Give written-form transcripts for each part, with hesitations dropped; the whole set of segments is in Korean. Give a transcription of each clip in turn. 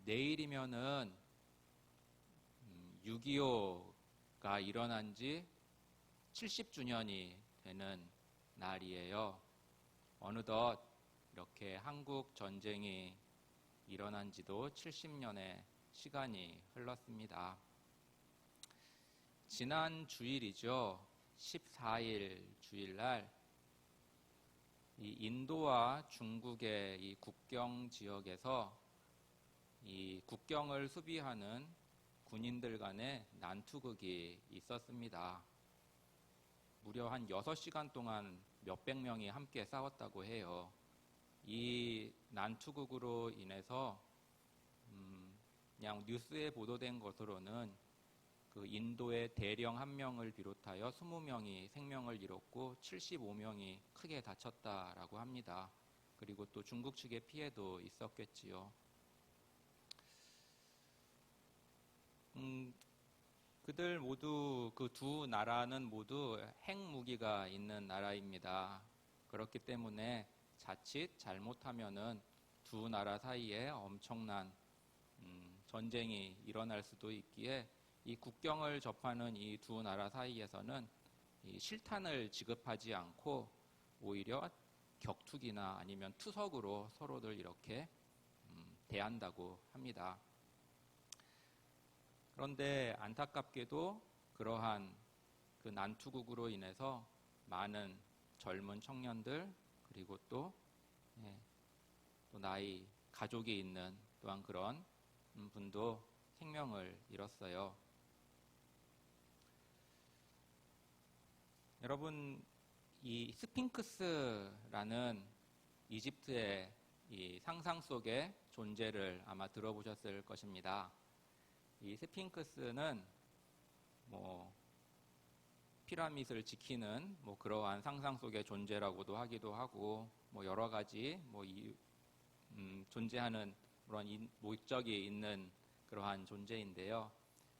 내일이면은 6.25가 일어난 지 70주년이 되는 날이에요. 어느덧 이렇게 한국 전쟁이 일어난 지도 70년의 시간이 흘렀습니다. 지난 주일이죠. 14일 주일날 이 인도와 중국의 이 국경 지역에서 이 국경을 수비하는 군인들 간의 난투극이 있었습니다. 무려 한 6시간 동안 몇백 명이 함께 싸웠다고 해요. 이 난투극으로 인해서 그냥 뉴스에 보도된 것으로는 그 인도의 대령 1명을 비롯하여 20명이 생명을 잃었고 75명이 크게 다쳤다라고 합니다. 그리고 또 중국 측의 피해도 있었겠지요. 그들 모두 그 두 나라는 모두 핵무기가 있는 나라입니다. 그렇기 때문에 자칫 잘못하면은 두 나라 사이에 엄청난 전쟁이 일어날 수도 있기에 이 국경을 접하는 이 두 나라 사이에서는 이 실탄을 지급하지 않고 오히려 격투기나 아니면 투석으로 서로들 이렇게 대한다고 합니다. 그런데 안타깝게도 그러한 그 난투극으로 인해서 많은 젊은 청년들 그리고 또 나이 가족이 있는 또한 그런 분도 생명을 잃었어요. 여러분, 이 스핑크스라는 이집트의 이 상상 속의 존재를 아마 들어보셨을 것입니다. 이 스핑크스는 피라밋을 지키는 그러한 상상 속의 존재라고도 하기도 하고 여러 가지 존재하는 그런 목적이 있는 그러한 존재인데요.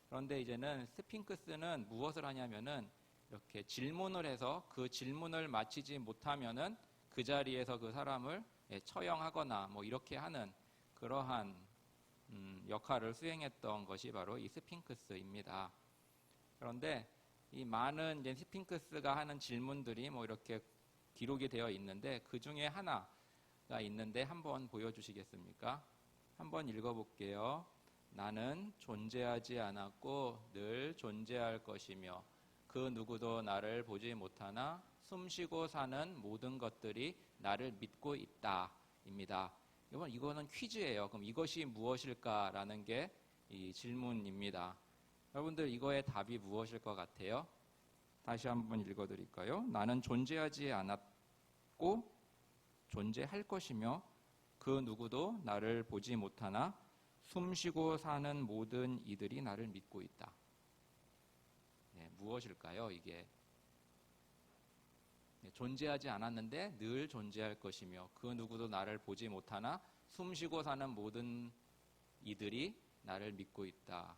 그런데 이제는 스핑크스는 무엇을 하냐면은 이렇게 질문을 해서 그 질문을 마치지 못하면은 그 자리에서 그 사람을 처형하거나 이렇게 하는 그러한 역할을 수행했던 것이 바로 이 스핑크스입니다. 그런데 이 많은 이제 스핑크스가 하는 질문들이 이렇게 기록이 되어 있는데 그 중에 하나가 있는데 한번 보여주시겠습니까? 한번 읽어볼게요. 나는 존재하지 않았고 늘 존재할 것이며 그 누구도 나를 보지 못하나 숨쉬고 사는 모든 것들이 나를 믿고 있다 입니다. 이거는 퀴즈예요. 그럼 이것이 무엇일까라는 게 이 질문입니다. 여러분들 이거의 답이 무엇일 것 같아요? 다시 한번 읽어드릴까요? 나는 존재하지 않았고 존재할 것이며 그 누구도 나를 보지 못하나 숨쉬고 사는 모든 이들이 나를 믿고 있다. 무엇일까요? 이게 존재하지 않았는데 늘 존재할 것이며 그 누구도 나를 보지 못하나 숨쉬고 사는 모든 이들이 나를 믿고 있다.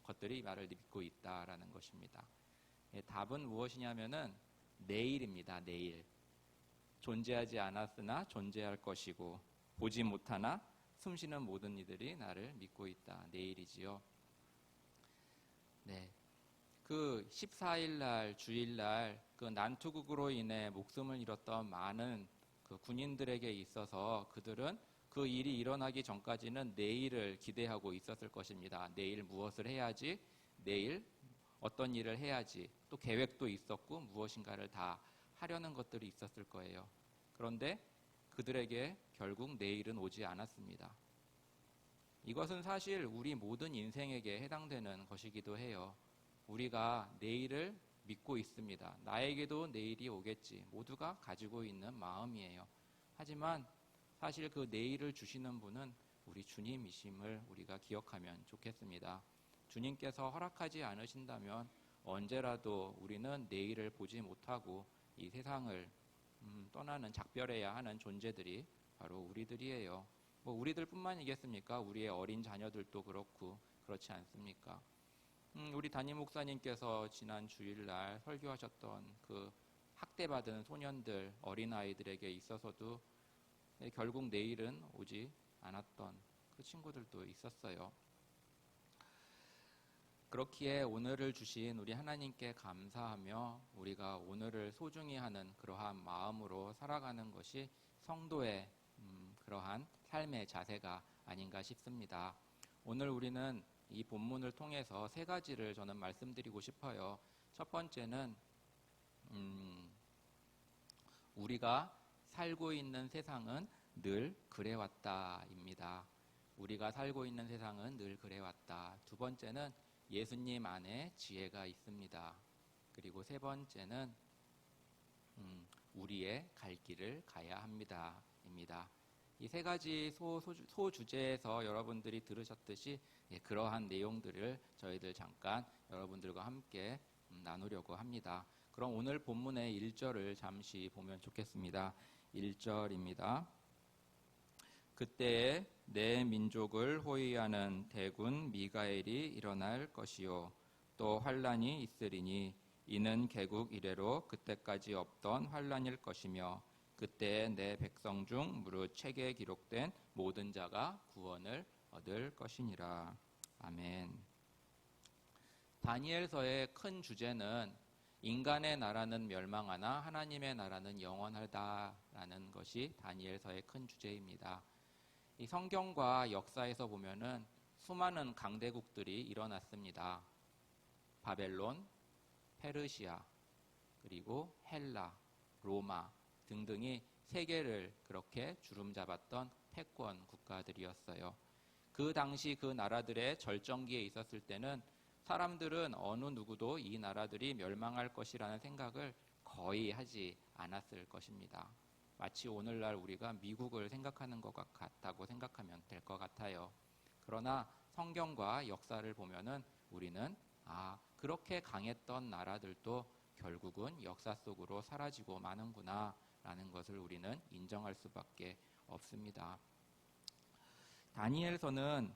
것들이 나를 믿고 있다라는 것입니다. 답은 무엇이냐면은 내일입니다. 내일. 존재하지 않았으나 존재할 것이고 보지 못하나 숨쉬는 모든 이들이 나를 믿고 있다. 내일이지요. 네. 그 14일 날 주일날 그 난투극으로 인해 목숨을 잃었던 많은 그 군인들에게 있어서 그들은 그 일이 일어나기 전까지는 내일을 기대하고 있었을 것입니다. 내일 무엇을 해야지, 내일 어떤 일을 해야지, 또 계획도 있었고 무엇인가를 다 하려는 것들이 있었을 거예요. 그런데 그들에게 결국 내일은 오지 않았습니다. 이것은 사실 우리 모든 인생에게 해당되는 것이기도 해요. 우리가 내일을 믿고 있습니다. 나에게도 내일이 오겠지. 모두가 가지고 있는 마음이에요. 하지만 사실 그 내일을 주시는 분은 우리 주님이심을 우리가 기억하면 좋겠습니다. 주님께서 허락하지 않으신다면 언제라도 우리는 내일을 보지 못하고 이 세상을 떠나는 작별해야 하는 존재들이 바로 우리들이에요. 우리들뿐만이겠습니까? 우리의 어린 자녀들도 그렇고 그렇지 않습니까? 우리 담임 목사님께서 지난 주일날 설교하셨던 그 학대받은 소년들, 어린아이들에게 있어서도 결국 내일은 오지 않았던 그 친구들도 있었어요. 그렇기에 오늘을 주신 우리 하나님께 감사하며 우리가 오늘을 소중히 하는 그러한 마음으로 살아가는 것이 성도의 그러한 삶의 자세가 아닌가 싶습니다. 오늘 우리는 이 본문을 통해서 세 가지를 저는 말씀드리고 싶어요. 첫 번째는 우리가 살고 있는 세상은 늘 그래왔다입니다. 우리가 살고 있는 세상은 늘 그래왔다. 두 번째는 예수님 안에 지혜가 있습니다. 그리고 세 번째는 우리의 갈 길을 가야 합니다. 입니다. 이 세 가지 소주제에서 여러분들이 들으셨듯이 그러한 내용들을 저희들 잠깐 여러분들과 함께 나누려고 합니다. 그럼 오늘 본문의 1절을 잠시 보면 좋겠습니다. 1절입니다. 그때에 내 민족을 호위하는 대군 미가엘이 일어날 것이요 또 환란이 있으리니 이는 개국 이래로 그때까지 없던 환란일 것이며 그때에 내 백성 중 무릇 책에 기록된 모든 자가 구원을 얻을 것이니라. 아멘. 다니엘서의 큰 주제는 인간의 나라는 멸망하나 하나님의 나라는 영원하다라는 것이 다니엘서의 큰 주제입니다. 이 성경과 역사에서 보면은 수많은 강대국들이 일어났습니다. 바벨론, 페르시아, 그리고 헬라, 로마 등등이 세계를 그렇게 주름잡았던 패권 국가들이었어요. 그 당시 그 나라들의 절정기에 있었을 때는 사람들은 어느 누구도 이 나라들이 멸망할 것이라는 생각을 거의 하지 않았을 것입니다. 마치 오늘날 우리가 미국을 생각하는 것 같다고 생각하면 될 것 같아요. 그러나 성경과 역사를 보면은 우리는 그렇게 강했던 나라들도 결국은 역사 속으로 사라지고 마는구나 라는 것을 우리는 인정할 수밖에 없습니다. 다니엘서는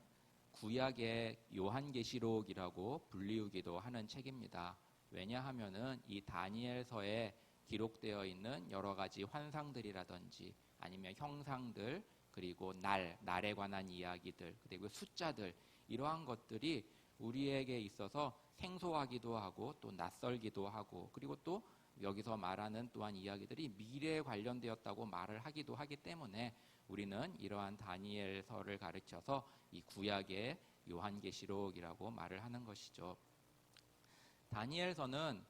구약의 요한계시록이라고 불리우기도 하는 책입니다. 왜냐하면은 이 다니엘서에 기록되어 있는 여러 가지 환상들이라든지 아니면 형상들 그리고 날에 관한 이야기들 그리고 숫자들 이러한 것들이 우리에게 있어서 생소하기도 하고 또 낯설기도 하고 그리고 또 여기서 말하는 또한 이야기들이 미래에 관련되었다고 말을 하기도 하기 때문에 우리는 이러한 다니엘서를 가르쳐서 이 구약의 요한계시록이라고 말을 하는 것이죠. 다니엘서는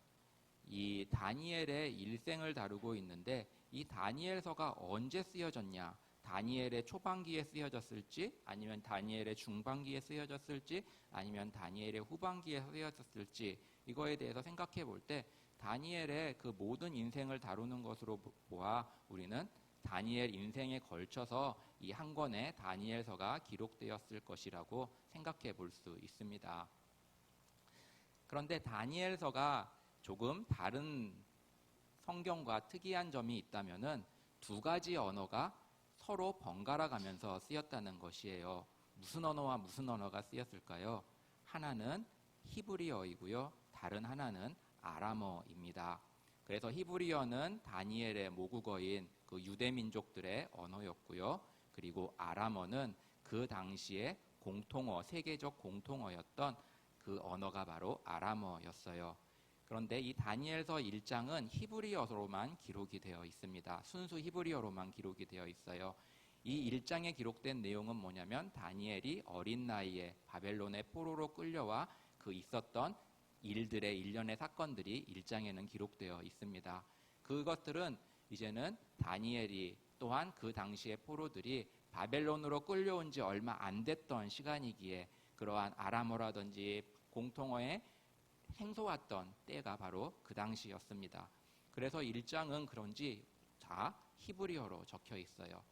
이 다니엘의 일생을 다루고 있는데 이 다니엘서가 언제 쓰여졌냐? 다니엘의 초반기에 쓰여졌을지 아니면 다니엘의 중반기에 쓰여졌을지 아니면 다니엘의 후반기에 쓰여졌을지 이거에 대해서 생각해 볼 때 다니엘의 그 모든 인생을 다루는 것으로 보아 우리는 다니엘 인생에 걸쳐서 이 한 권의 다니엘서가 기록되었을 것이라고 생각해 볼 수 있습니다. 그런데 다니엘서가 조금 다른 성경과 특이한 점이 있다면은 두 가지 언어가 서로 번갈아 가면서 쓰였다는 것이에요. 무슨 언어와 무슨 언어가 쓰였을까요? 하나는 히브리어이고요. 다른 하나는 아람어입니다. 그래서 히브리어는 다니엘의 모국어인 그 유대 민족들의 언어였고요. 그리고 아람어는 그 당시에 공통어, 세계적 공통어였던 그 언어가 바로 아람어였어요. 그런데 이 다니엘서 1장은 히브리어로만 기록이 되어 있습니다. 순수 히브리어로만 기록이 되어 있어요. 이 1장에 기록된 내용은 뭐냐면 다니엘이 어린 나이에 바벨론의 포로로 끌려와 그 있었던 일들의 일련의 사건들이 1장에는 기록되어 있습니다. 그것들은 이제는 다니엘이 또한 그 당시의 포로들이 바벨론으로 끌려온 지 얼마 안 됐던 시간이기에 그러한 아람어라든지 공통어에 생소했던 때가 바로 그 당시였습니다. 그래서 1장은 그런지 다 히브리어로 적혀 있어요.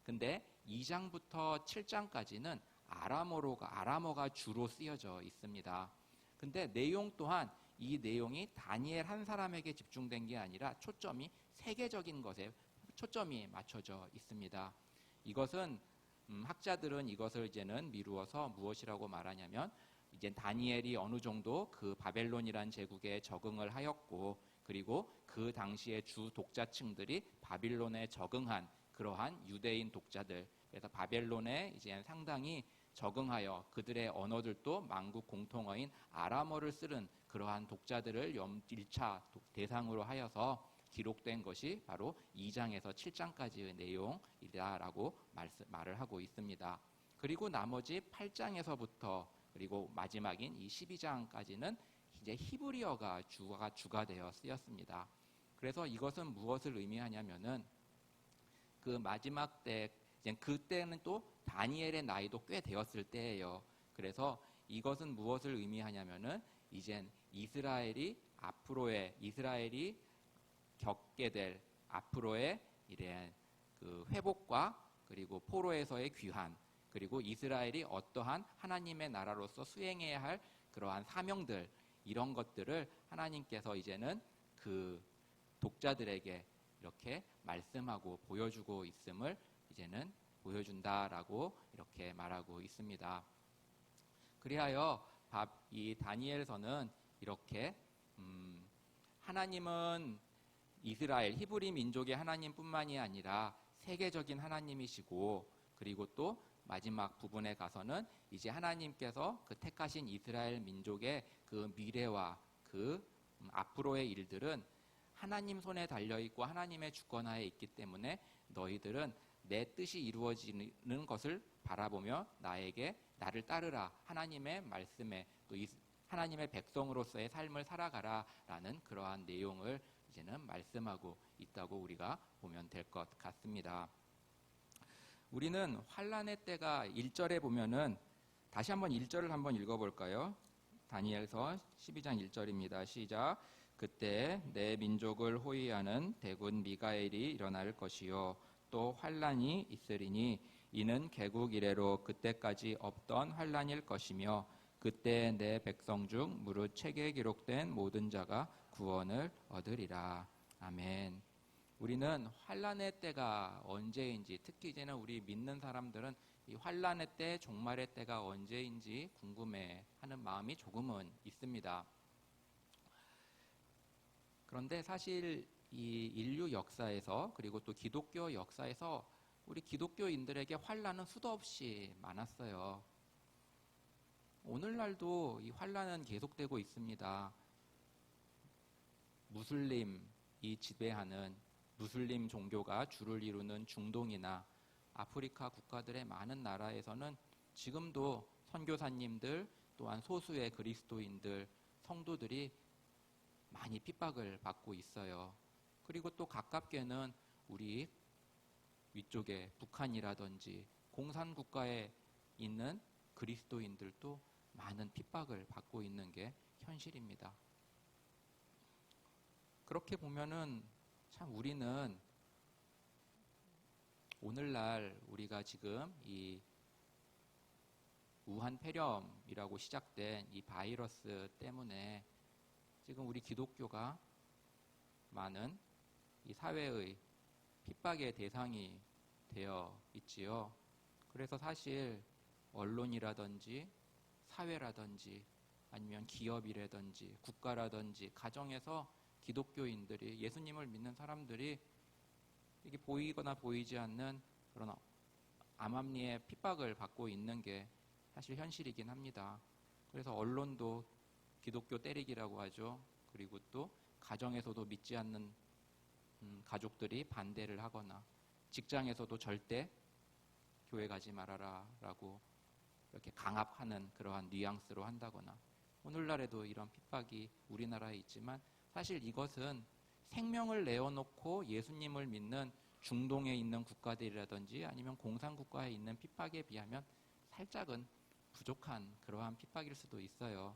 근데 2장부터 7장까지는 아람어가 주로 쓰여져 있습니다. 근데 내용 또한 이 내용이 다니엘 한 사람에게 집중된 게 아니라 초점이 세계적인 것에 초점이 맞춰져 있습니다. 이것은 학자들은 이것을 이제는 미루어서 무엇이라고 말하냐면 이제 다니엘이 어느 정도 그 바벨론이란 제국에 적응을 하였고 그리고 그 당시의 주 독자층들이 바빌론에 적응한 그러한 유대인 독자들, 그래서 바벨론에 이제 상당히 적응하여 그들의 언어들도 만국 공통어인 아람어를 쓰는 그러한 독자들을 1차 대상으로 하여서 기록된 것이 바로 2장에서 7장까지의 내용이다라고 말을 하고 있습니다. 그리고 나머지 8장에서부터 그리고 마지막인 이 12장까지는 이제 히브리어가 주가 되어 쓰였습니다. 그래서 이것은 무엇을 의미하냐면은 그 마지막 때, 이제 그때는 또 다니엘의 나이도 꽤 되었을 때예요. 그래서 이것은 무엇을 의미하냐면은 이젠 이스라엘이 겪게 될 앞으로의 이런 그 회복과 그리고 포로에서의 귀환, 그리고 이스라엘이 어떠한 하나님의 나라로서 수행해야 할 그러한 사명들, 이런 것들을 하나님께서 이제는 그 독자들에게 이렇게 말씀하고 보여주고 있음을 이제는 보여준다라고 이렇게 말하고 있습니다. 그리하여 이 다니엘서는 이렇게 하나님은 이스라엘 히브리 민족의 하나님뿐만이 아니라 세계적인 하나님이시고, 그리고 또 마지막 부분에 가서는 이제 하나님께서 그 택하신 이스라엘 민족의 그 미래와 그 앞으로의 일들은 하나님 손에 달려있고 하나님의 주권하에 있기 때문에 너희들은 내 뜻이 이루어지는 것을 바라보며 나를 따르라, 하나님의 말씀에 또 하나님의 백성으로서의 삶을 살아가라 라는 그러한 내용을 이제는 말씀하고 있다고 우리가 보면 될 것 같습니다. 우리는 환란의 때가 1절에 보면은, 다시 한번 1절을 한번 읽어볼까요? 다니엘서 12장 1절입니다. 시작. 그때 내 민족을 호위하는 대군 미가엘이 일어날 것이요 또 환란이 있으리니 이는 개국 이래로 그때까지 없던 환란일 것이며 그때 내 백성 중 무릇 책에 기록된 모든 자가 구원을 얻으리라. 아멘. 우리는 환란의 때가 언제인지, 특히 이제는 우리 믿는 사람들은 이 환란의 때, 종말의 때가 언제인지 궁금해하는 마음이 조금은 있습니다. 그런데 사실 이 인류 역사에서, 그리고 또 기독교 역사에서 우리 기독교인들에게 환란은 수도 없이 많았어요. 오늘날도 이 환란은 계속되고 있습니다. 무슬림이 지배하는, 무슬림 종교가 주를 이루는 중동이나 아프리카 국가들의 많은 나라에서는 지금도 선교사님들 또한 소수의 그리스도인들, 성도들이 많이 핍박을 받고 있어요. 그리고 또 가깝게는 우리 위쪽에 북한이라든지 공산국가에 있는 그리스도인들도 많은 핍박을 받고 있는 게 현실입니다. 그렇게 보면은 참 우리는 오늘날 우리가 지금 이 우한 폐렴이라고 시작된 이 바이러스 때문에 지금 우리 기독교가 많은 이 사회의 핍박의 대상이 되어 있지요. 그래서 사실 언론이라든지 사회라든지 아니면 기업이라든지 국가라든지 가정에서 기독교인들이, 예수님을 믿는 사람들이 이게 보이거나 보이지 않는 그런 암암리의 핍박을 받고 있는 게 사실 현실이긴 합니다. 그래서 언론도 기독교 때리기라고 하죠. 그리고 또 가정에서도 믿지 않는 가족들이 반대를 하거나, 직장에서도 절대 교회 가지 말아라 라고 이렇게 강압하는 그러한 뉘앙스로 한다거나, 오늘날에도 이런 핍박이 우리나라에 있지만 사실 이것은 생명을 내어놓고 예수님을 믿는 중동에 있는 국가들이라든지 아니면 공산국가에 있는 핍박에 비하면 살짝은 부족한 그러한 핍박일 수도 있어요.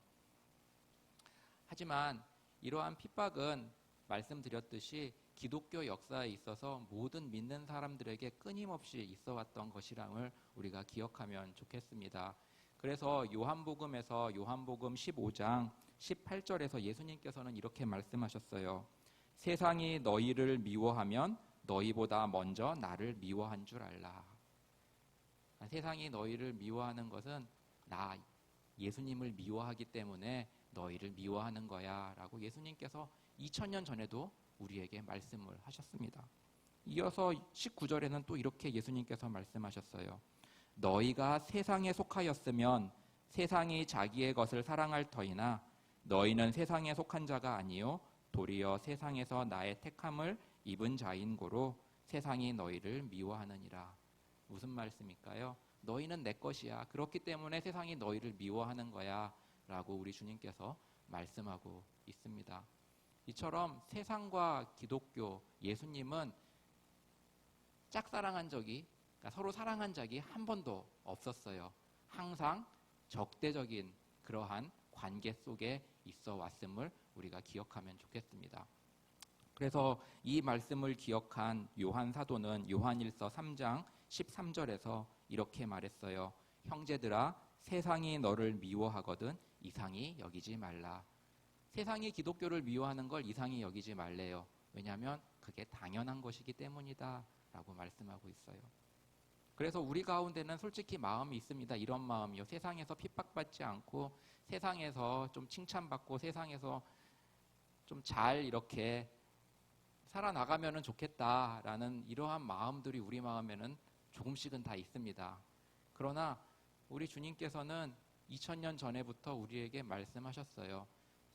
하지만 이러한 핍박은 말씀드렸듯이 기독교 역사에 있어서 모든 믿는 사람들에게 끊임없이 있어 왔던 것이라는 우리가 기억하면 좋겠습니다. 그래서 요한복음에서 요한복음 15장 18절에서 예수님께서는 이렇게 말씀하셨어요. 세상이 너희를 미워하면 너희보다 먼저 나를 미워한 줄 알라. 세상이 너희를 미워하는 것은 나 예수님을 미워하기 때문에 너희를 미워하는 거야 라고 예수님께서 2000년 전에도 우리에게 말씀을 하셨습니다. 이어서 19절에는 또 이렇게 예수님께서 말씀하셨어요. 너희가 세상에 속하였으면 세상이 자기의 것을 사랑할 터이나 너희는 세상에 속한 자가 아니요 도리어 세상에서 나의 택함을 입은 자인 고로 세상이 너희를 미워하느니라. 무슨 말씀일까요? 너희는 내 것이야. 그렇기 때문에 세상이 너희를 미워하는 거야 라고 우리 주님께서 말씀하고 있습니다. 이처럼 세상과 기독교, 예수님은 짝사랑한 적이, 그러니까 서로 사랑한 적이 한 번도 없었어요. 항상 적대적인 그러한 관계 속에 있어 왔음을 우리가 기억하면 좋겠습니다. 그래서 이 말씀을 기억한 요한 사도는 요한일서 3장 13절에서 이렇게 말했어요. 형제들아, 세상이 너를 미워하거든 이상히 여기지 말라. 세상이 기독교를 미워하는 걸 이상히 여기지 말래요. 왜냐하면 그게 당연한 것이기 때문이다 라고 말씀하고 있어요. 그래서 우리 가운데는 솔직히 마음이 있습니다. 이런 마음이요. 세상에서 핍박받지 않고 세상에서 좀 칭찬받고 세상에서 좀 잘 이렇게 살아나가면 좋겠다라는 이러한 마음들이 우리 마음에는 조금씩은 다 있습니다. 그러나 우리 주님께서는 2000년 전에부터 우리에게 말씀하셨어요.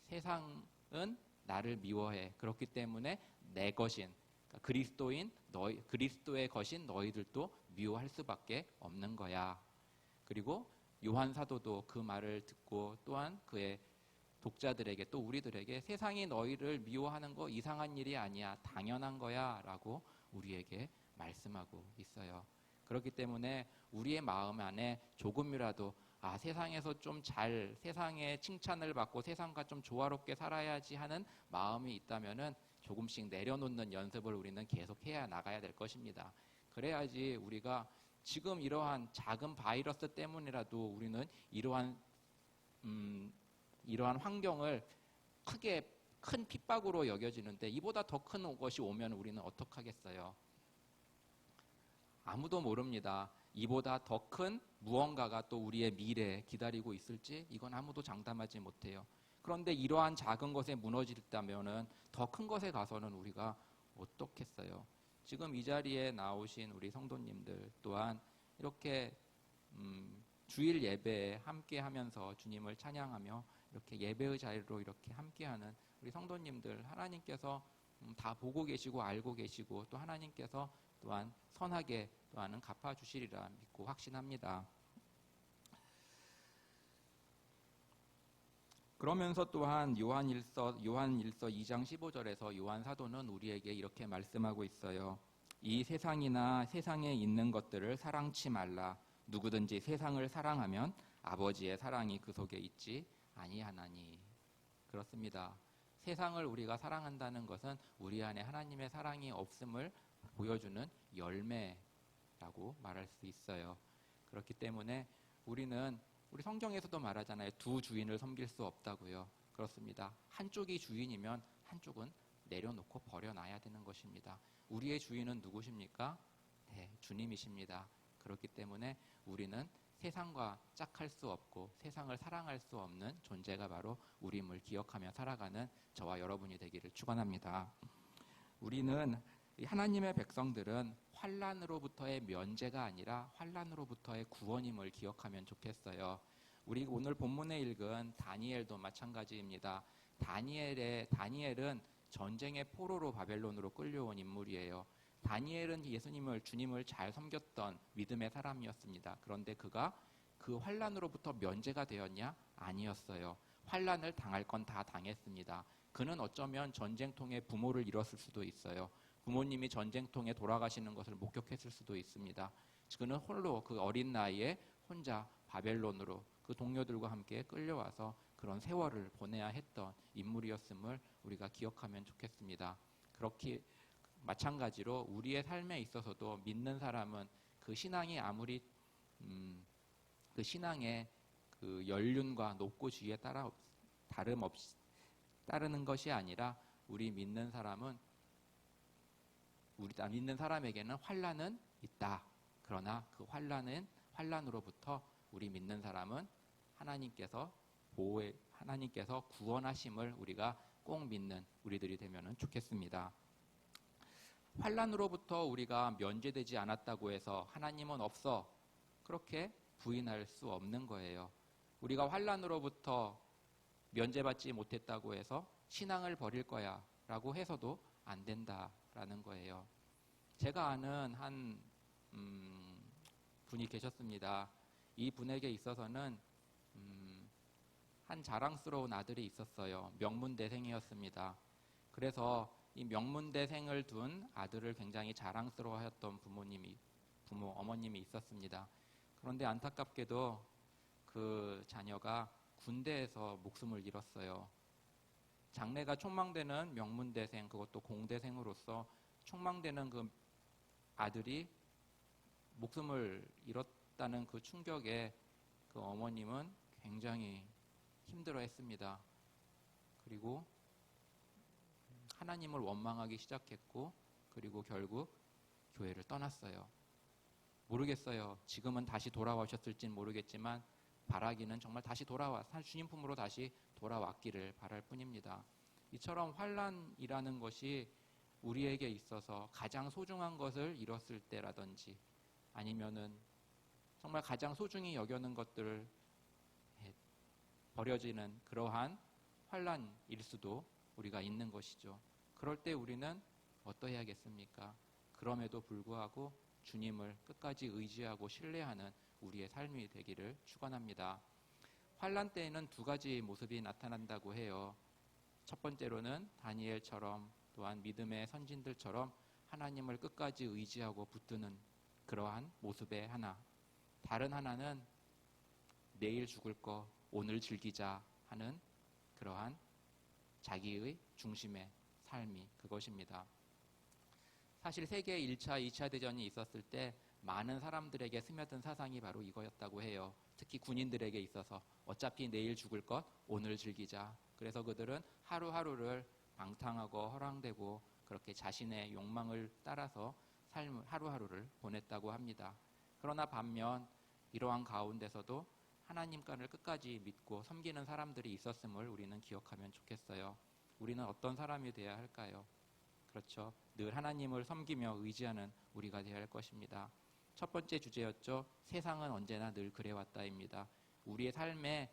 세상은 나를 미워해. 그렇기 때문에 내 것인, 그러니까 그리스도의 것인 너희들도 미워할 수밖에 없는 거야. 그리고 요한 사도도 그 말을 듣고 또한 그의 독자들에게 또 우리들에게 세상이 너희를 미워하는 거 이상한 일이 아니야. 당연한 거야 라고 우리에게 말씀하고 있어요. 그렇기 때문에 우리의 마음 안에 조금이라도 세상에서 좀 잘, 세상의 칭찬을 받고 세상과 좀 조화롭게 살아야지 하는 마음이 있다면은 조금씩 내려놓는 연습을 우리는 계속 해야 나가야 될 것입니다. 그래야지 우리가 지금 이러한 작은 바이러스 때문이라도 우리는 이러한 환경을 큰 핍박으로 여겨지는데 이보다 더 큰 것이 오면 우리는 어떡하겠어요? 아무도 모릅니다. 이보다 더 큰 무언가가 또 우리의 미래에 기다리고 있을지 이건 아무도 장담하지 못해요. 그런데 이러한 작은 것에 무너질다면은 더 큰 것에 가서는 우리가 어떻겠어요? 지금 이 자리에 나오신 우리 성도님들 또한 이렇게 주일 예배에 함께하면서 주님을 찬양하며 이렇게 예배의 자리로 이렇게 함께하는 우리 성도님들 하나님께서 다 보고 계시고 알고 계시고 또 하나님께서 또한 선하게 또한은 갚아주시리라 믿고 확신합니다. 그러면서 또한 요한일서 2장 15절에서 요한 사도는 우리에게 이렇게 말씀하고 있어요. 이 세상이나 세상에 있는 것들을 사랑치 말라. 누구든지 세상을 사랑하면 아버지의 사랑이 그 속에 있지 아니하나니. 그렇습니다. 세상을 우리가 사랑한다는 것은 우리 안에 하나님의 사랑이 없음을 보여주는 열매라고 말할 수 있어요. 그렇기 때문에 우리 성경에서도 말하잖아요. 두 주인을 섬길 수 없다고요. 그렇습니다. 한쪽이 주인이면 한쪽은 내려놓고 버려놔야 되는 것입니다. 우리의 주인은 누구십니까? 네, 주님이십니다. 그렇기 때문에 우리는 세상과 짝할 수 없고 세상을 사랑할 수 없는 존재가 바로 우리임을 기억하며 살아가는 저와 여러분이 되기를 축원합니다. 우리는 하나님의 백성들은 환난으로부터의 면제가 아니라 환난으로부터의 구원임을 기억하면 좋겠어요. 우리 오늘 본문에 읽은 다니엘도 마찬가지입니다. 다니엘은 전쟁의 포로로 바벨론으로 끌려온 인물이에요. 다니엘은 주님을 잘 섬겼던 믿음의 사람이었습니다. 그런데 그가 그 환난으로부터 면제가 되었냐? 아니었어요. 환난을 당할 건 다 당했습니다. 그는 어쩌면 전쟁통에 부모를 잃었을 수도 있어요. 부모님이 전쟁통에 돌아가시는 것을 목격했을 수도 있습니다. 그는 홀로 그 어린 나이에 혼자 바벨론으로 그 동료들과 함께 끌려와서 그런 세월을 보내야 했던 인물이었음을 우리가 기억하면 좋겠습니다. 그렇게 마찬가지로 우리의 삶에 있어서도 믿는 사람은 그 신앙이 아무리 그 신앙의 그 연륜과 높고 지위에 따라 다름없이 따르는 것이 아니라 우리 믿는 사람에게는 환난은 있다. 그러나 그 환난으로부터 우리 믿는 사람은 하나님께서 구원하심을 우리가 꼭 믿는 우리들이 되면 좋겠습니다. 환난으로부터 우리가 면제되지 않았다고 해서 하나님은 없어, 그렇게 부인할 수 없는 거예요. 우리가 환난으로부터 면제받지 못했다고 해서 신앙을 버릴 거야 라고 해서도 안 된다라는 거예요. 제가 아는 한 분이 계셨습니다. 이 분에게 있어서는 한 자랑스러운 아들이 있었어요. 명문대생이었습니다. 그래서 이 명문대생을 둔 아들을 굉장히 자랑스러워하였던 어머님이 있었습니다. 그런데 안타깝게도 그 자녀가 군대에서 목숨을 잃었어요. 장래가 촉망되는 명문대생, 그것도 공대생으로서 촉망되는 그 아들이 목숨을 잃었다는 그 충격에 그 어머님은 굉장히 힘들어했습니다. 그리고 하나님을 원망하기 시작했고, 그리고 결국 교회를 떠났어요. 모르겠어요. 지금은 다시 돌아오셨을진 모르겠지만 바라기는 정말 다시 주님 품으로 다시 돌아왔기를 바랄 뿐입니다. 이처럼 환난이라는 것이 우리에게 있어서 가장 소중한 것을 잃었을 때라든지, 아니면은 정말 가장 소중히 여겨는 것들을 버려지는 그러한 환난일 수도 우리가 있는 것이죠. 그럴 때 우리는 어떠해야겠습니까? 그럼에도 불구하고 주님을 끝까지 의지하고 신뢰하는 우리의 삶이 되기를 축원합니다. 환난 때에는 두 가지 모습이 나타난다고 해요. 첫 번째로는 다니엘처럼, 또한 믿음의 선진들처럼 하나님을 끝까지 의지하고 붙드는 그러한 모습의 하나. 다른 하나는 내일 죽을 거 오늘 즐기자 하는 그러한 자기의 중심의 삶이 그것입니다. 사실 세계 1차, 2차 대전이 있었을 때 많은 사람들에게 스며든 사상이 바로 이거였다고 해요. 특히 군인들에게 있어서 어차피 내일 죽을 것 오늘 즐기자. 그래서 그들은 하루하루를 방탕하고 허랑되고 그렇게 자신의 욕망을 따라서 삶을 하루하루를 보냈다고 합니다. 그러나 반면 이러한 가운데서도 하나님만을 끝까지 믿고 섬기는 사람들이 있었음을 우리는 기억하면 좋겠어요. 우리는 어떤 사람이 되어야 할까요? 그렇죠. 늘 하나님을 섬기며 의지하는 우리가 되어야 할 것입니다. 첫 번째 주제였죠. 세상은 언제나 늘 그래왔다입니다. 우리의 삶의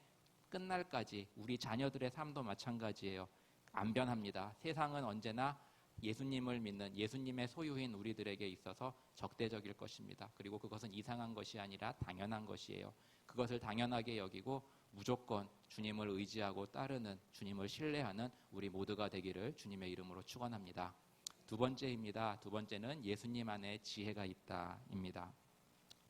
끝날까지 우리 자녀들의 삶도 마찬가지예요. 안 변합니다. 세상은 언제나 예수님을 믿는 예수님의 소유인 우리들에게 있어서 적대적일 것입니다. 그리고 그것은 이상한 것이 아니라 당연한 것이에요. 그것을 당연하게 여기고 무조건 주님을 의지하고 따르는, 주님을 신뢰하는 우리 모두가 되기를 주님의 이름으로 축원합니다. 두 번째입니다. 두 번째는 예수님 안에 지혜가 있다입니다.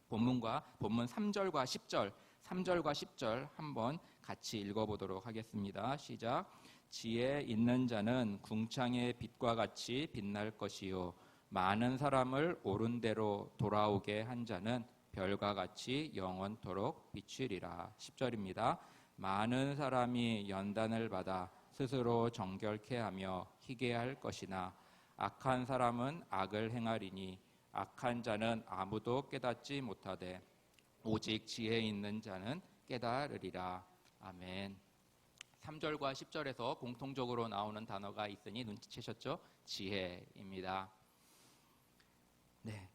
본문 3절과 10절, 3절과 10절 한번 같이 읽어보도록 하겠습니다. 시작. 지혜 있는 자는 궁창의 빛과 같이 빛날 것이요 많은 사람을 옳은 대로 돌아오게 한 자는 별과 같이 영원토록 비추리라. 10절입니다. 많은 사람이 연단을 받아 스스로 정결케 하며 희게 할 것이나 악한 사람은 악을 행하리니 악한 자는 아무도 깨닫지 못하되 오직 지혜 있는 자는 깨달으리라. 아멘. 3절과 10절에서 공통적으로 나오는 단어가 있으니 눈치채셨죠? 지혜입니다. 네.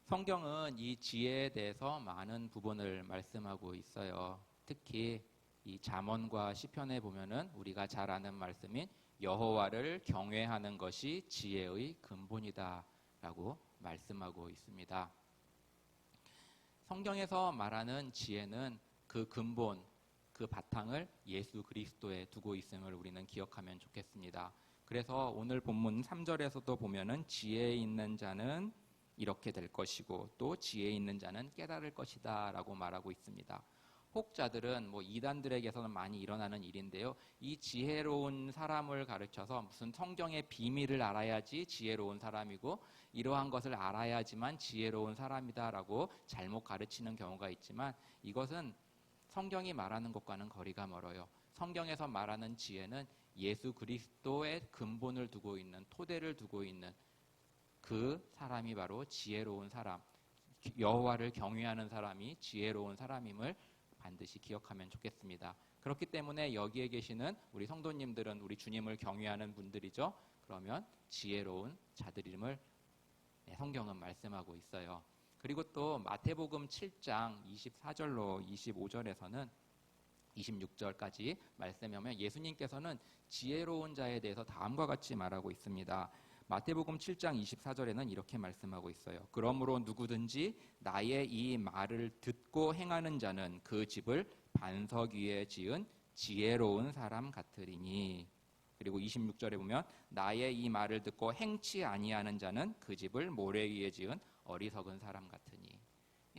성경은 이 지혜에 대해서 많은 부분을 말씀하고 있어요. 특히 이 잠언과 시편에 보면은 우리가 잘 아는 말씀인 여호와를 경외하는 것이 지혜의 근본이다라고 말씀하고 있습니다. 성경에서 말하는 지혜는 그 근본, 그 바탕을 예수 그리스도에 두고 있음을 우리는 기억하면 좋겠습니다. 그래서 오늘 본문 3절에서도 보면은 지혜 있는 자는 이렇게 될 것이고 또 지혜 있는 자는 깨달을 것이다 라고 말하고 있습니다. 혹자들은 이단들에게서는 많이 일어나는 일인데요. 이 지혜로운 사람을 가르쳐서 무슨 성경의 비밀을 알아야지 지혜로운 사람이고 이러한 것을 알아야지만 지혜로운 사람이다라고 잘못 가르치는 경우가 있지만 이것은 성경이 말하는 것과는 거리가 멀어요. 성경에서 말하는 지혜는 예수 그리스도의 근본을 두고 있는, 토대를 두고 있는 그 사람이 바로 지혜로운 사람, 여호와를 경외하는 사람이 지혜로운 사람임을 반드시 기억하면 좋겠습니다. 그렇기 때문에 여기에 계시는 우리 성도님들은 우리 주님을 경외하는 분들이죠. 그러면 지혜로운 자들임을 성경은 말씀하고 있어요. 그리고 또 마태복음 7장 24절로 25절에서는 26절까지 말씀하면 예수님께서는 지혜로운 자에 대해서 다음과 같이 말하고 있습니다. 마태복음 7장 24절에는 이렇게 말씀하고 있어요. 그러므로 누구든지 나의 이 말을 듣고 행하는 자는 그 집을 반석 위에 지은 지혜로운 사람 같으리니. 그리고 26절에 보면 나의 이 말을 듣고 행치 아니하는 자는 그 집을 모래 위에 지은 어리석은 사람 같으니.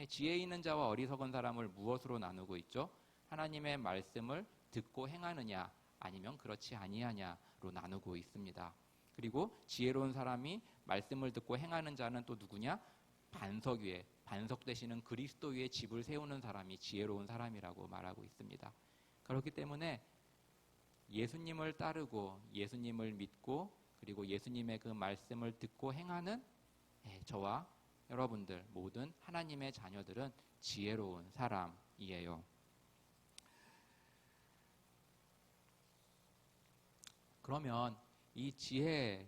지혜 있는 자와 어리석은 사람을 무엇으로 나누고 있죠? 하나님의 말씀을 듣고 행하느냐 아니면 그렇지 아니하냐로 나누고 있습니다. 그리고 지혜로운 사람이 말씀을 듣고 행하는 자는 또 누구냐? 반석 위에, 반석 되시는 그리스도 위에 집을 세우는 사람이 지혜로운 사람이라고 말하고 있습니다. 그렇기 때문에 예수님을 따르고 예수님을 믿고 그리고 예수님의 그 말씀을 듣고 행하는 저와 여러분들 모든 하나님의 자녀들은 지혜로운 사람이에요. 그러면 이 지혜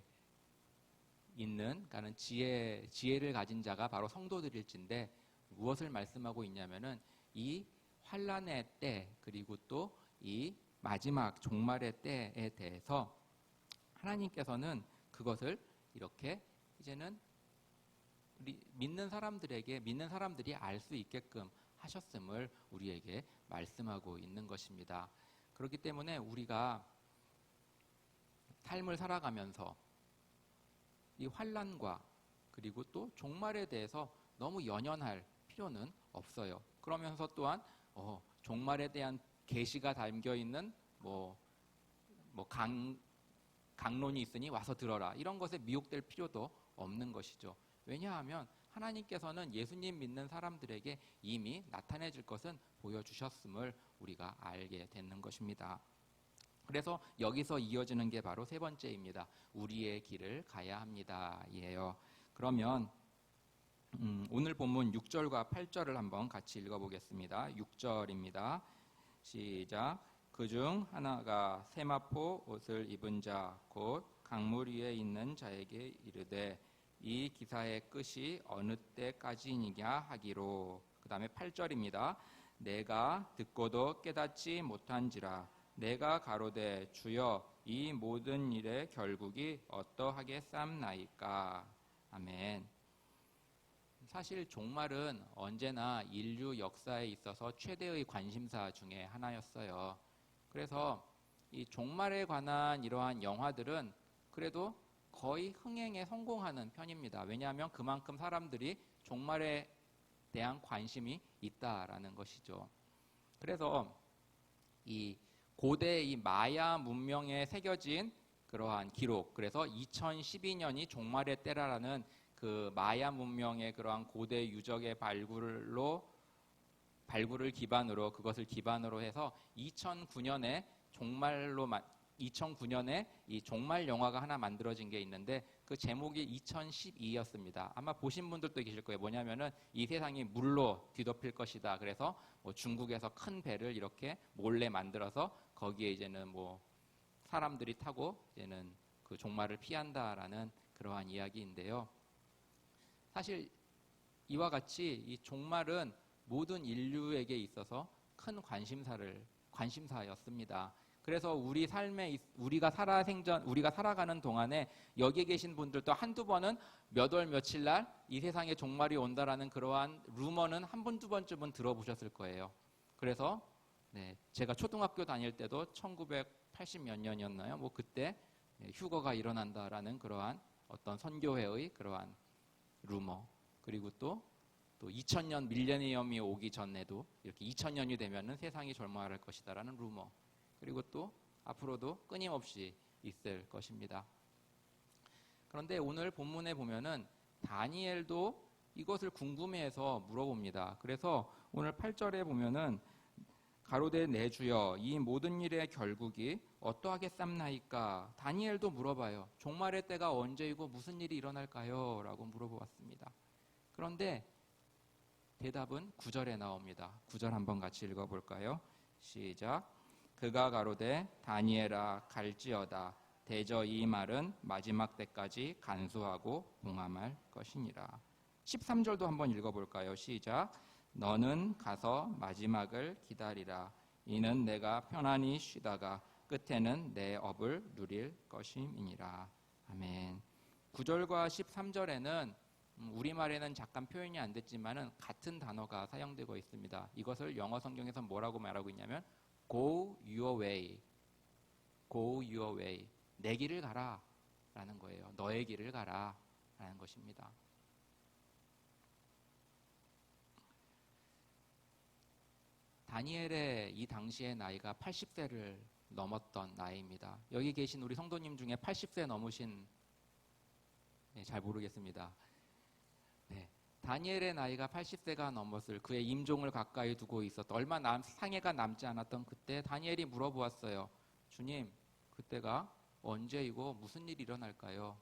있는, 그러니까 지혜를 가진 자가 바로 성도들일진데 무엇을 말씀하고 있냐면은 이 환난의 때 그리고 또 이 마지막 종말의 때에 대해서 하나님께서는 그것을 이렇게 이제는 우리 믿는 사람들이 알 수 있게끔 하셨음을 우리에게 말씀하고 있는 것입니다. 그렇기 때문에 우리가 삶을 살아가면서 이 환난과 그리고 또 종말에 대해서 너무 연연할 필요는 없어요. 그러면서 또한 종말에 대한 계시가 담겨 있는 강론이 있으니 와서 들어라 이런 것에 미혹될 필요도 없는 것이죠. 왜냐하면 하나님께서는 예수님 믿는 사람들에게 이미 나타내질 것은 보여주셨음을 우리가 알게 되는 것입니다. 그래서 여기서 이어지는 게 바로 세 번째입니다. 우리의 길을 가야 합니다. 이에요. 그러면 오늘 본문 6절과 8절을 한번 같이 읽어보겠습니다. 6절입니다. 시작. 그중 하나가 세마포 옷을 입은 자 곧 강물 위에 있는 자에게 이르되 이 기사의 끝이 어느 때까지이냐 하기로. 그 다음에 8절입니다. 내가 듣고도 깨닫지 못한지라 내가 가로되 주여 이 모든 일의 결국이 어떠하겠삼나이까. 아멘. 사실 종말은 언제나 인류 역사에 있어서 최대의 관심사 중에 하나였어요. 그래서 이 종말에 관한 이러한 영화들은 그래도 거의 흥행에 성공하는 편입니다. 왜냐하면 그만큼 사람들이 종말에 대한 관심이 있다라는 것이죠. 그래서 이 고대 이 마야 문명에 새겨진 그러한 기록, 그래서 2012년이 종말의 때라라는 그 마야 문명의 그러한 고대 유적의 발굴을 기반으로 그것을 기반으로 해서 2009년에 이 종말 영화가 하나 만들어진 게 있는데 그 제목이 2012였습니다. 아마 보신 분들도 계실 거예요. 뭐냐면은 이 세상이 물로 뒤덮일 것이다. 그래서 중국에서 큰 배를 이렇게 몰래 만들어서 거기에 이제는 사람들이 타고 이제는 그 종말을 피한다라는 그러한 이야기인데요. 사실 이와 같이 이 종말은 모든 인류에게 있어서 큰 관심사였습니다. 그래서 우리가 살아가는 동안에 여기 계신 분들도 한두 번은 몇 월 며칠 날 이 세상에 종말이 온다라는 그러한 루머는 한 번, 두 번쯤은 들어보셨을 거예요. 그래서 제가 초등학교 다닐 때도 1980 몇 년이었나요? 그때 휴거가 일어난다라는 그러한 어떤 선교회의 그러한 루머, 그리고 또 2000년 밀레니엄이 오기 전에도 이렇게 2000년이 되면은 세상이 절망할 것이다라는 루머, 그리고 또 앞으로도 끊임없이 있을 것입니다. 그런데 오늘 본문에 보면은 다니엘도 이것을 궁금해해서 물어봅니다. 그래서 오늘 8절에 보면은 가로되 내 주여 이 모든 일의 결국이 어떠하겠삼나이까. 다니엘도 물어봐요. 종말의 때가 언제이고 무슨 일이 일어날까요? 라고 물어보았습니다. 그런데 대답은 9절에 나옵니다. 9절 한번 같이 읽어볼까요? 시작. 그가 가로되 다니엘아 갈지어다. 대저 이 말은 마지막 때까지 간수하고 봉함할 것이니라. 13절도 한번 읽어볼까요? 시작. 너는 가서 마지막을 기다리라. 이는 내가 편안히 쉬다가 끝에는 내 업을 누릴 것임이니라. 아멘. 9절과 13절에는 우리말에는 잠깐 표현이 안 됐지만은 같은 단어가 사용되고 있습니다. 이것을 영어 성경에서 뭐라고 말하고 있냐면 Go your way. Go your way. 내 길을 가라 라는 거예요. 너의 길을 가라 라는 것입니다. 다니엘의 이 당시의 나이가 80세를 넘었던 나이입니다. 여기 계신 우리 성도님 중에 80세 넘으신 잘 모르겠습니다. 네, 다니엘의 나이가 80세가 넘었을 그의 임종을 가까이 두고 있었던 얼마 상해가 남지 않았던 그때 다니엘이 물어보았어요. 주님, 그때가 언제이고 무슨 일이 일어날까요?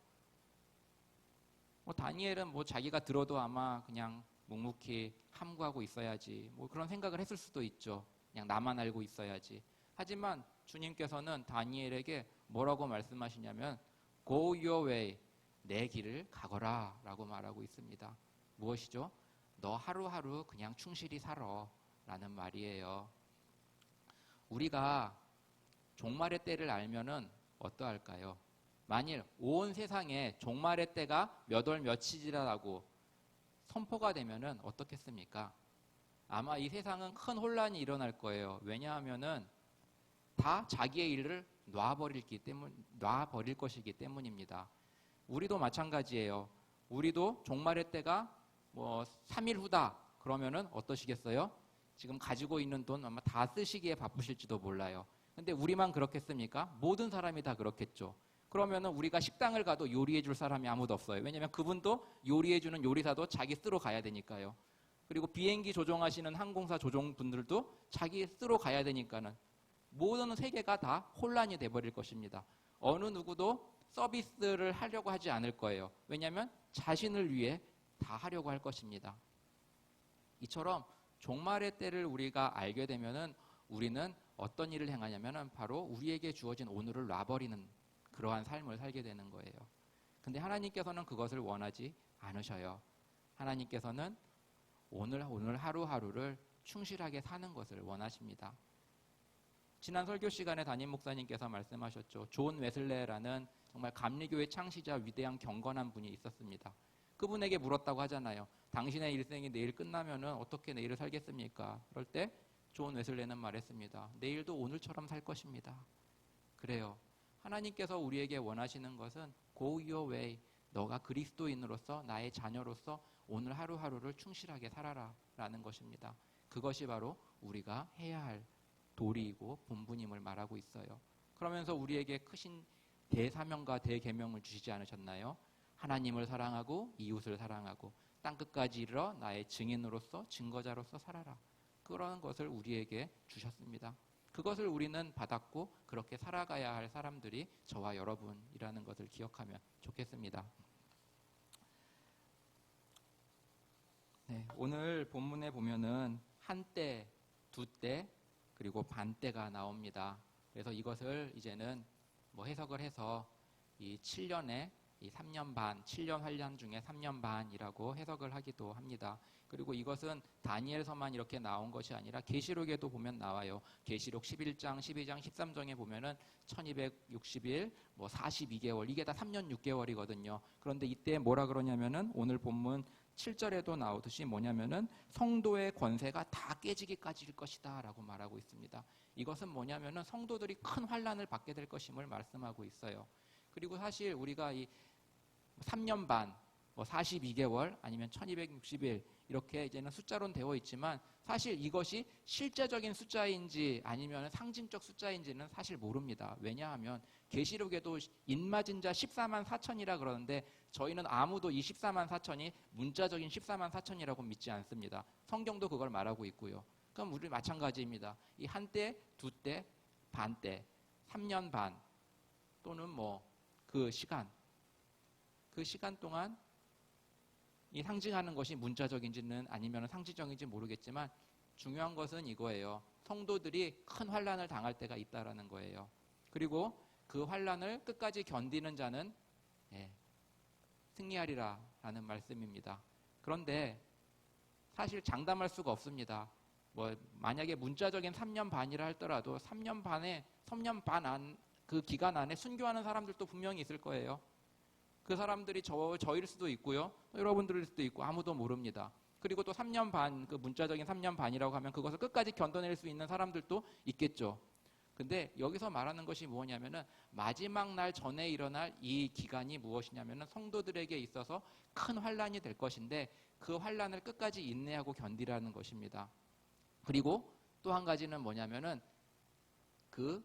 다니엘은 자기가 들어도 아마 그냥 묵묵히 함구하고 있어야지 그런 생각을 했을 수도 있죠. 그냥 나만 알고 있어야지. 하지만 주님께서는 다니엘에게 뭐라고 말씀하시냐면 Go your way. 내 길을 가거라 라고 말하고 있습니다. 무엇이죠? 너 하루하루 그냥 충실히 살아 라는 말이에요. 우리가 종말의 때를 알면은 어떠할까요? 만일 온 세상에 종말의 때가 몇 월 며칠이라고 선포가 되면은 어떻겠습니까? 아마 이 세상은 큰 혼란이 일어날 거예요. 왜냐하면은 다 자기의 일을 놔버릴 것이기 때문입니다. 우리도 마찬가지예요. 우리도 종말의 때가 3일 후다 그러면은 어떠시겠어요? 지금 가지고 있는 돈 아마 다 쓰시기에 바쁘실지도 몰라요. 근데 우리만 그렇겠습니까? 모든 사람이 다 그렇겠죠. 그러면은 우리가 식당을 가도 요리해 줄 사람이 아무도 없어요. 왜냐하면 그분도 요리해 주는 요리사도 자기 쓰러 가야 되니까요. 그리고 비행기 조종하시는 항공사 조종분들도 자기 쓰러 가야 되니까는 모든 세계가 다 혼란이 돼버릴 것입니다. 어느 누구도 서비스를 하려고 하지 않을 거예요. 왜냐하면 자신을 위해 다 하려고 할 것입니다. 이처럼 종말의 때를 우리가 알게 되면은 우리는 어떤 일을 행하냐면은 바로 우리에게 주어진 오늘을 놔버리는 그러한 삶을 살게 되는 거예요. 근데 하나님께서는 그것을 원하지 않으셔요. 하나님께서는 오늘 하루하루를 충실하게 사는 것을 원하십니다. 지난 설교 시간에 담임 목사님께서 말씀하셨죠. 존 웨슬레라는 정말 감리교의 창시자 위대한 경건한 분이 있었습니다. 그분에게 물었다고 하잖아요. 당신의 일생이 내일 끝나면은 어떻게 내일을 살겠습니까? 그럴 때 존 웨슬레는 말했습니다. 내일도 오늘처럼 살 것입니다. 그래요. 하나님께서 우리에게 원하시는 것은 Go your way. 너가 그리스도인으로서 나의 자녀로서 오늘 하루하루를 충실하게 살아라 라는 것입니다. 그것이 바로 우리가 해야 할 도리이고 본분임을 말하고 있어요. 그러면서 우리에게 크신 대사명과 대계명을 주시지 않으셨나요? 하나님을 사랑하고 이웃을 사랑하고 땅끝까지 이르러 나의 증인으로서 증거자로서 살아라. 그런 것을 우리에게 주셨습니다. 그것을 우리는 받았고 그렇게 살아가야 할 사람들이 저와 여러분이라는 것을 기억하면 좋겠습니다. 네, 오늘 본문에 보면은 한때, 두때, 그리고 반때가 나옵니다. 그래서 이것을 이제는 해석을 해서 이 7년에 이 3년 반, 7년 환란 중에 3년 반이라고 해석을 하기도 합니다. 그리고 이것은 다니엘서만 이렇게 나온 것이 아니라 계시록에도 보면 나와요. 계시록 11장, 12장, 13장에 보면은 1260일, 42개월, 이게 다 3년 6개월이거든요. 그런데 이때 뭐라 그러냐면은 오늘 본문 7절에도 나오듯이 뭐냐면은 성도의 권세가 다 깨지기까지일 것이다 라고 말하고 있습니다. 이것은 뭐냐면은 성도들이 큰 환란을 받게 될 것임을 말씀하고 있어요. 그리고 사실 우리가 이 3년 반, 42개월 아니면 1260일 이렇게 이제는 숫자로는 되어 있지만 사실 이것이 실제적인 숫자인지 아니면 상징적 숫자인지는 사실 모릅니다. 왜냐하면 계시록에도 인맞은 자 14만 4천이라 그러는데 저희는 아무도 이 14만 4천이 문자적인 14만 4천이라고 믿지 않습니다. 성경도 그걸 말하고 있고요. 그럼 우리 마찬가지입니다. 이 한때, 두때, 반때, 3년 반 또는 그 시간 동안 이 상징하는 것이 문자적인지는 아니면 상징적인지 모르겠지만 중요한 것은 이거예요. 성도들이 큰 환란을 당할 때가 있다라는 거예요. 그리고 그 환난을 끝까지 견디는 자는 승리하리라라는 말씀입니다. 그런데 사실 장담할 수가 없습니다. 만약에 문자적인 3년 반이라 할더라도 3년 반 그 기간 안에 순교하는 사람들도 분명히 있을 거예요. 그 사람들이 저일 수도 있고요. 또 여러분들일 수도 있고 아무도 모릅니다. 그리고 또 3년 반, 그 문자적인 3년 반이라고 하면 그것을 끝까지 견뎌낼 수 있는 사람들도 있겠죠. 근데 여기서 말하는 것이 뭐냐면은 마지막 날 전에 일어날 이 기간이 무엇이냐면은 성도들에게 있어서 큰 환난이 될 것인데 그 환난을 끝까지 인내하고 견디라는 것입니다. 그리고 또 한 가지는 뭐냐면은 그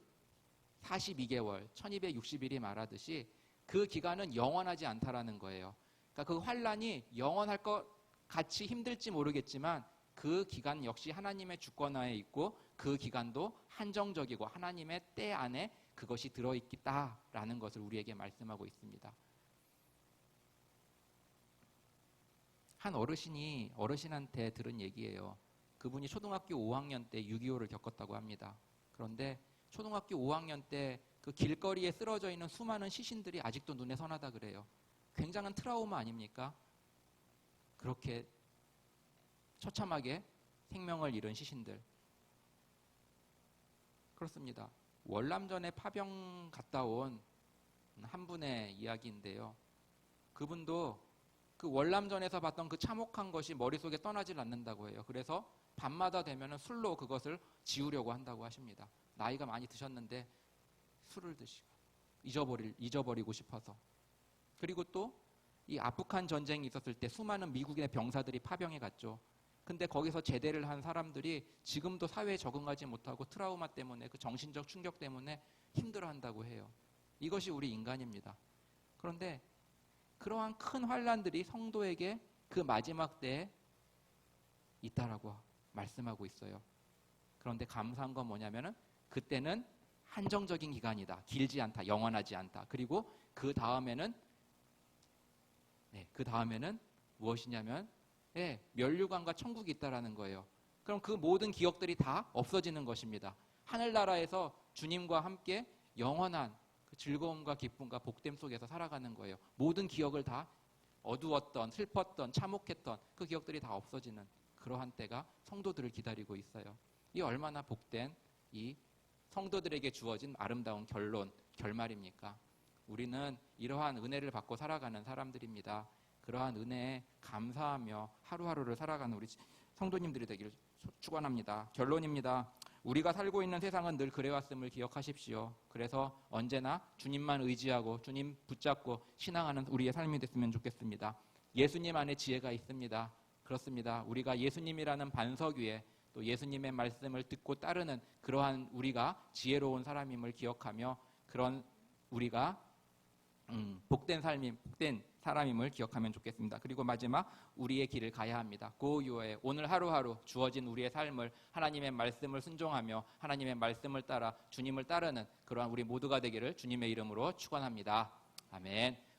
42개월, 1260일이 말하듯이 그 기간은 영원하지 않다라는 거예요. 그러니까 그 환난이 영원할 것 같이 힘들지 모르겠지만 그 기간 역시 하나님의 주권하에 있고 그 기간도 한정적이고 하나님의 때 안에 그것이 들어있다라는 것을 우리에게 말씀하고 있습니다. 한 어르신한테 들은 얘기예요. 그분이 초등학교 5학년 때 6.25를 겪었다고 합니다. 그런데 초등학교 5학년 때 그 길거리에 쓰러져 있는 수많은 시신들이 아직도 눈에 선하다 그래요. 굉장한 트라우마 아닙니까? 그렇게 처참하게 생명을 잃은 시신들. 그렇습니다. 월남전에 파병 갔다 온 한 분의 이야기인데요. 그분도 그 월남전에서 봤던 그 참혹한 것이 머릿속에 떠나질 않는다고 해요. 그래서 밤마다 되면 술로 그것을 지우려고 한다고 하십니다. 나이가 많이 드셨는데 술을 드시고 잊어버리고 싶어서. 그리고 또 이 아프간 전쟁이 있었을 때 수많은 미국의 병사들이 파병해 갔죠. 근데 거기서 제대를 한 사람들이 지금도 사회에 적응하지 못하고 트라우마 때문에 그 정신적 충격 때문에 힘들어한다고 해요. 이것이 우리 인간입니다. 그런데 그러한 큰 환난들이 성도에게 그 마지막 때에 있다라고 말씀하고 있어요. 그런데 감사한 건 뭐냐면은 그때는 한정적인 기간이다. 길지 않다. 영원하지 않다. 그리고 그 다음에는 무엇이냐면 멸류관과 천국이 있다라는 거예요. 그럼 그 모든 기억들이 다 없어지는 것입니다. 하늘나라에서 주님과 함께 영원한 그 즐거움과 기쁨과 복됨 속에서 살아가는 거예요. 모든 기억을 다 어두웠던, 슬펐던, 참혹했던 그 기억들이 다 없어지는 그러한 때가 성도들을 기다리고 있어요. 이 얼마나 복된 이 성도들에게 주어진 아름다운 결말입니까? 우리는 이러한 은혜를 받고 살아가는 사람들입니다. 그러한 은혜에 감사하며 하루하루를 살아가는 우리 성도님들이 되기를 축원합니다. 결론입니다. 우리가 살고 있는 세상은 늘 그래왔음을 기억하십시오. 그래서 언제나 주님만 의지하고 주님 붙잡고 신앙하는 우리의 삶이 됐으면 좋겠습니다. 예수님 안에 지혜가 있습니다. 그렇습니다. 우리가 예수님이라는 반석 위에 또 예수님의 말씀을 듣고 따르는 그러한 우리가 지혜로운 사람임을 기억하며 그런 우리가 복된 사람임을 기억하면 좋겠습니다. 그리고 마지막 우리의 길을 가야 합니다. Go your way. 오늘 하루하루 주어진 우리의 삶을 하나님의 말씀을 순종하며 하나님의 말씀을 따라 주님을 따르는 그러한 우리 모두가 되기를 주님의 이름으로 축원합니다. 아멘.